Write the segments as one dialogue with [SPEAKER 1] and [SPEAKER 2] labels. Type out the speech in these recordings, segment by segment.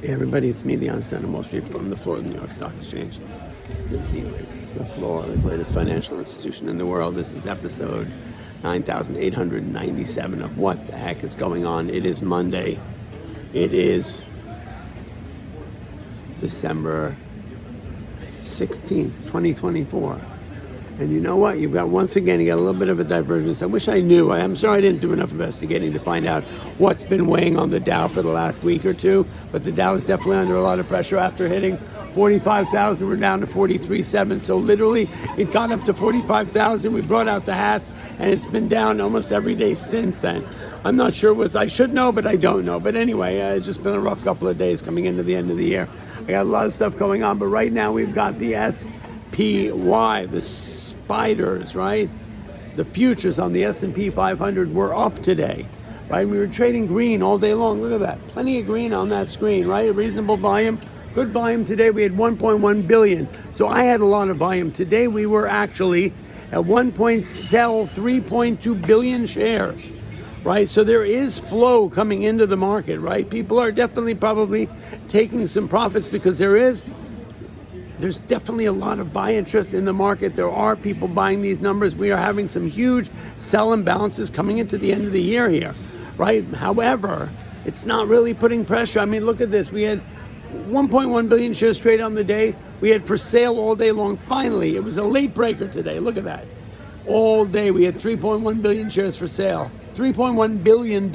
[SPEAKER 1] Hey everybody, it's me, the Onset of Wall Street from the floor of the New York Stock Exchange. The ceiling, the floor, the greatest financial institution in the world. This is episode 9,897 of What the Heck is Going On. It is Monday. It is December 16th, 2024. And you know what? You got a little bit of a divergence. I wish I knew. I'm sorry I didn't do enough investigating to find out what's been weighing on the Dow for the last week or two. But the Dow is definitely under a lot of pressure after hitting 45,000. We're down to 43.7. So literally, it got up to 45,000. We brought out the hats, and it's been down almost every day since then. I'm not sure what I should know, but I don't know. But anyway, it's just been a rough couple of days coming into the end of the year. I got a lot of stuff going on, but right now we've got the SPY, the spiders, right? The futures on the S&P 500 were up today, right? We were trading green all day long. Look at that. Plenty of green on that screen, right? A reasonable volume. Good volume today. We had 1.1 billion. So I had a lot of volume. Today we were actually at 3.2 billion shares, right? So there is flow coming into the market, right? People are definitely probably taking some profits because there's definitely a lot of buy interest in the market. There are people buying these numbers. We are having some huge sell imbalances coming into the end of the year here, right? However, it's not really putting pressure. I mean, look at this. We had 1.1 billion shares traded on the day. We had for sale all day long. Finally, it was a late breaker today. Look at that. All day we had 3.1 billion shares for sale. $3.1 billion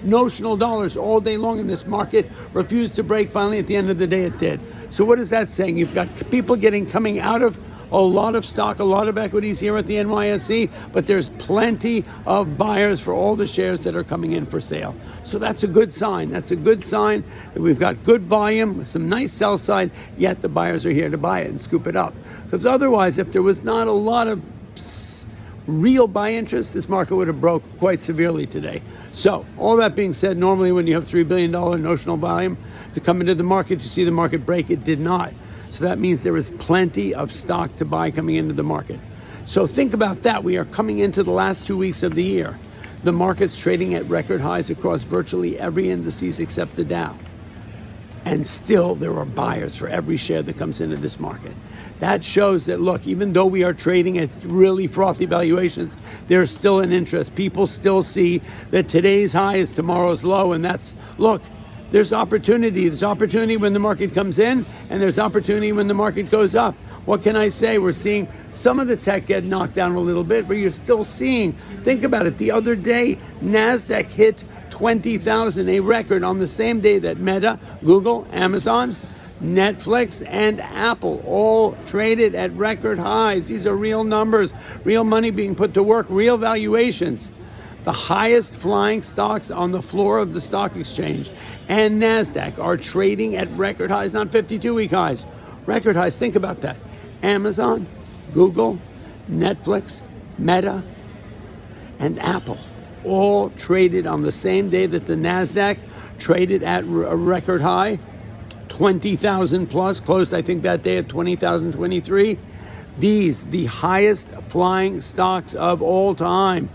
[SPEAKER 1] notional dollars all day long in this market. Refused to break. Finally, at the end of the day, it did. So what is that saying? You've got people coming out of a lot of stock, a lot of equities here at the NYSE, but there's plenty of buyers for all the shares that are coming in for sale. So that's a good sign. That's a good sign that we've got good volume, some nice sell side, yet the buyers are here to buy it and scoop it up. Because otherwise, if there was not a lot of real buy interest, this market would have broke quite severely today. So all that being said, normally when you have $3 billion notional volume to come into the market, you see the market break. It did not. So that means there is plenty of stock to buy coming into the market. So think about that. We are coming into the last 2 weeks of the year. The market's trading at record highs across virtually every indices except the Dow. And still there are buyers for every share that comes into this market. That shows that, look, even though we are trading at really frothy valuations, there's still an interest. People still see that today's high is tomorrow's low, and there's opportunity. There's opportunity when the market comes in, and there's opportunity when the market goes up. What can I say? We're seeing some of the tech get knocked down a little bit, but you're still seeing, think about it, the other day, NASDAQ hit 20,000, a record on the same day that Meta, Google, Amazon, Netflix, and Apple all traded at record highs. These are real numbers, real money being put to work, real valuations. The highest flying stocks on the floor of the stock exchange and NASDAQ are trading at record highs, not 52-week highs. Record highs, think about that. Amazon, Google, Netflix, Meta, and Apple all traded on the same day that the NASDAQ traded at a record high, 20,000 plus, closed I think that day at 20,023. These, the highest flying stocks of all time,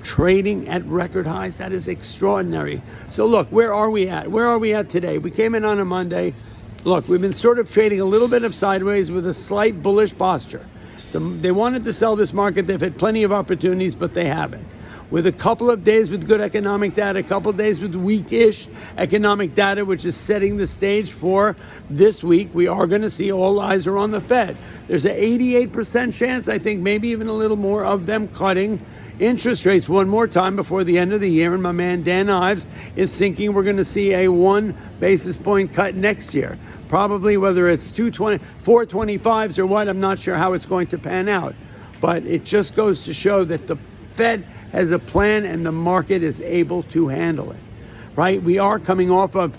[SPEAKER 1] trading at record highs. That is extraordinary. So look, where are we at? Where are we at today? We came in on a Monday. Look, we've been sort of trading a little bit of sideways with a slight bullish posture. They wanted to sell this market. They've had plenty of opportunities, but they haven't. With a couple of days with good economic data, a couple of days with weakish economic data, which is setting the stage for this week, we are going to see all eyes are on the Fed. There's an 88% chance, I think, maybe even a little more, of them cutting interest rates one more time before the end of the year. And my man Dan Ives is thinking we're going to see a 1 basis point cut next year. Probably whether it's 425s or what, I'm not sure how it's going to pan out. But it just goes to show that the Fed has a plan and the market is able to handle it, right? We are coming off of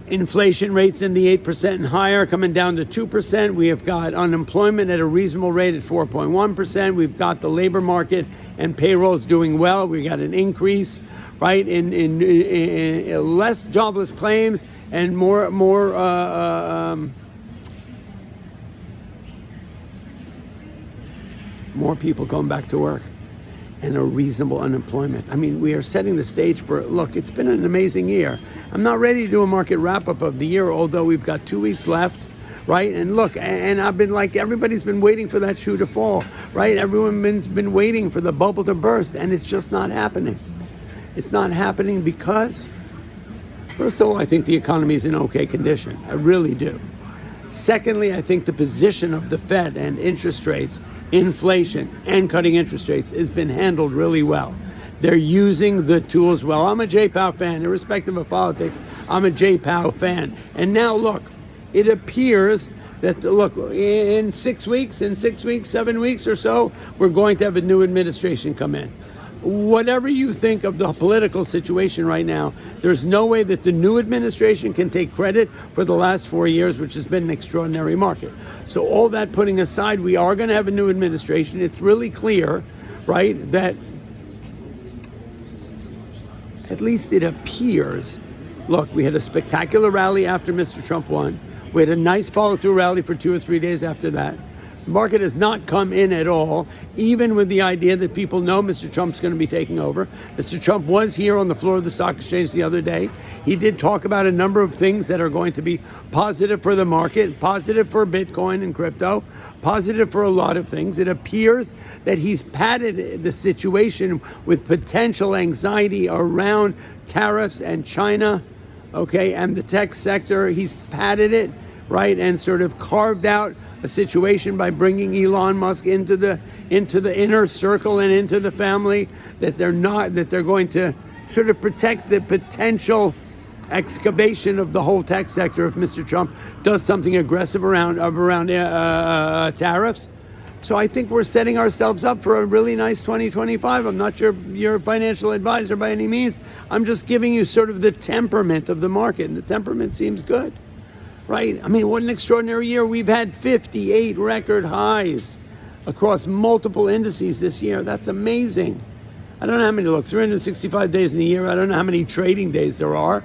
[SPEAKER 1] inflation rates in the 8% and higher, coming down to 2%. We have got unemployment at a reasonable rate at 4.1%. We've got the labor market and payrolls doing well. We got an increase, right, in less jobless claims and more people going back to work. and a reasonable unemployment. I mean, we are setting the stage for, look, it's been an amazing year. I'm not ready to do a market wrap-up of the year, although we've got 2 weeks left, right? And look, and I've been like, everybody's been waiting for that shoe to fall, right? Everyone's been waiting for the bubble to burst, and it's just not happening. It's not happening because, first of all, I think the economy is in okay condition. I really do. Secondly, I think the position of the Fed and interest rates, inflation, and cutting interest rates has been handled really well. They're using the tools well. I'm a J. Powell fan, irrespective of politics. I'm a J. Powell fan. And now, look, it appears that, look, in 6 weeks, 7 weeks or so, we're going to have a new administration come in. Whatever you think of the political situation right now, there's no way that the new administration can take credit for the last 4 years, which has been an extraordinary market. So all that putting aside, we are going to have a new administration. It's really clear, right, that at least it appears, look, we had a spectacular rally after Mr. Trump won. We had a nice follow-through rally for 2 or 3 days after that. The market has not come in at all, even with the idea that people know Mr. Trump's going to be taking over. Mr. Trump was here on the floor of the stock exchange the other day. He did talk about a number of things that are going to be positive for the market, positive for Bitcoin and crypto, positive for a lot of things. It appears that he's padded the situation with potential anxiety around tariffs and China, okay, and the tech sector. He's padded it, right, and sort of carved out a situation by bringing Elon Musk into the inner circle and into the family, that they're going to sort of protect the potential excavation of the whole tech sector if Mr. Trump does something aggressive around tariffs. So I think we're setting ourselves up for a really nice 2025. I'm not your financial advisor by any means. I'm just giving you sort of the temperament of the market, and the temperament seems good. Right? I mean, what an extraordinary year. We've had 58 record highs across multiple indices this year. That's amazing. I don't know how many, look, 365 days in a year. I don't know how many trading days there are,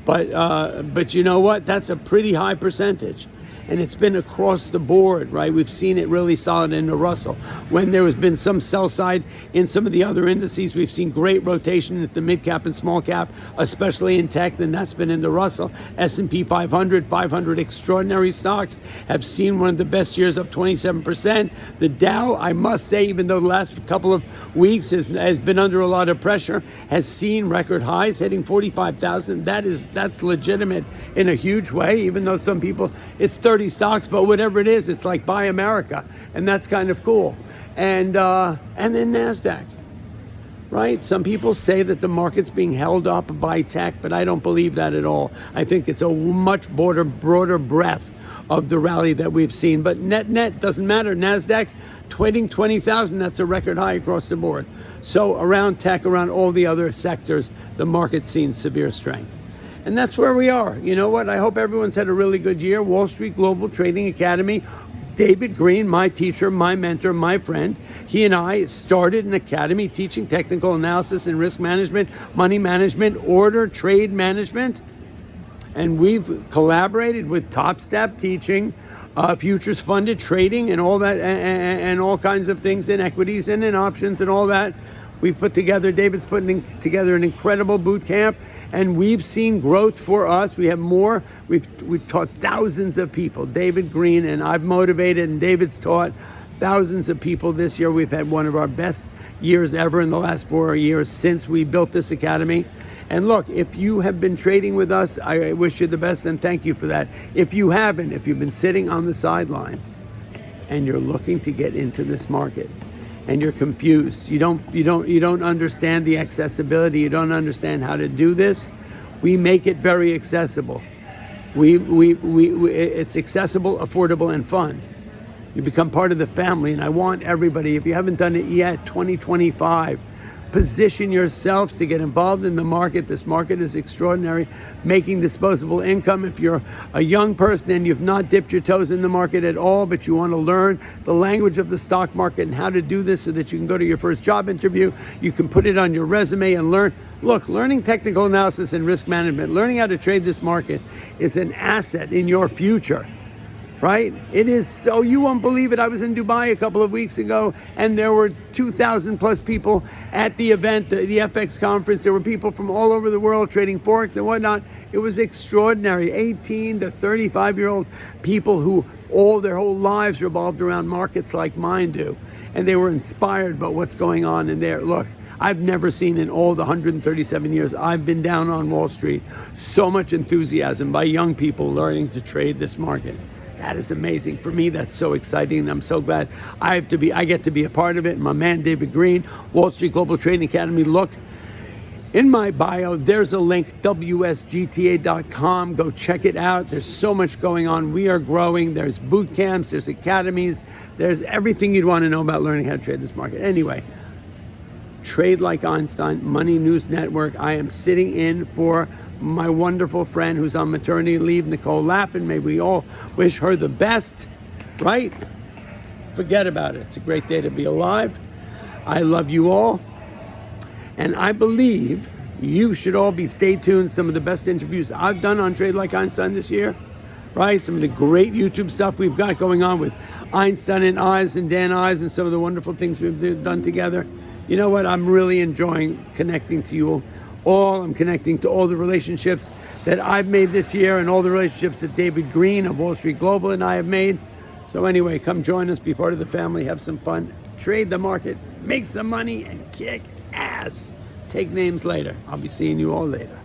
[SPEAKER 1] but you know what? That's a pretty high percentage. And it's been across the board, right? We've seen it really solid in the Russell. When there has been some sell side in some of the other indices, we've seen great rotation at the mid cap and small cap, especially in tech, then that's been in the Russell. S&P 500 extraordinary stocks have seen one of the best years, up 27%. The Dow, I must say, even though the last couple of weeks has been under a lot of pressure, has seen record highs hitting 45,000. That's legitimate in a huge way, even though some people, it's 30 stocks, but whatever it is, it's like Buy America, and that's kind of cool. And then NASDAQ, right? Some people say that the market's being held up by tech, but I don't believe that at all. I think it's a much broader breadth of the rally that we've seen. But net doesn't matter. NASDAQ trading 20,000, that's a record high across the board. So around tech, around all the other sectors, the market's seen severe strength. And that's where we are. You know what? I hope everyone's had a really good year. Wall Street Global Trading Academy. David Green, my teacher, my mentor, my friend, he and I started an academy teaching technical analysis and risk management, money management, order, trade management. And we've collaborated with Top Step teaching futures funded trading and all that, and all kinds of things in equities and in options and all that. We've put together, David's putting together an incredible boot camp, and we've seen growth for us. We have more. We've taught thousands of people. David Green and I've motivated, and David's taught thousands of people this year. We've had one of our best years ever in the last 4 years since we built this academy. And look, if you have been trading with us, I wish you the best and thank you for that. If you haven't, if you've been sitting on the sidelines and you're looking to get into this market, and you're confused, you don't understand the accessibility, you don't understand how to do this, we make it very accessible. It's accessible, affordable, and fun. You become part of the family, and I want everybody, if you haven't done it yet, 2025, position yourselves to get involved in the market. This market is extraordinary, making disposable income. If you're a young person and you've not dipped your toes in the market at all, but you want to learn the language of the stock market and how to do this so that you can go to your first job interview, you can put it on your resume and learn. Look, learning technical analysis and risk management, learning how to trade this market is an asset in your future. right? It is so, you won't believe it. I was in Dubai a couple of weeks ago, and there were 2,000 plus people at the event, the FX conference. There were people from all over the world trading forex and whatnot. It was extraordinary. 18 to 35-year-old people who all their whole lives revolved around markets like mine do, and they were inspired by what's going on in there. Look, I've never seen in all the 137 years I've been down on Wall Street so much enthusiasm by young people learning to trade this market. That is amazing. For me, that's so exciting, and I'm so glad I get to be a part of it. My man, David Green, Wall Street Global Trading Academy. Look, in my bio, there's a link, wsgta.com. Go check it out. There's so much going on. We are growing. There's boot camps, there's academies, there's everything you'd want to know about learning how to trade this market. Anyway, Trade Like Einstein, Money News Network. I am sitting in for my wonderful friend who's on maternity leave, Nicole Lappin. May we all wish her the best, right? Forget about it. It's a great day to be alive. I love you all. And I believe you should all stay tuned. Some of the best interviews I've done on Trade Like Einstein this year, right? Some of the great YouTube stuff we've got going on with Einstein and Ives and Dan Ives and some of the wonderful things we've done together. You know what? I'm really enjoying connecting to you all. I'm connecting to all the relationships that I've made this year and all the relationships that David Green of Wall Street Global and I have made. So anyway, come join us, be part of the family, have some fun, trade the market, make some money, and kick ass. Take names later. I'll be seeing you all later.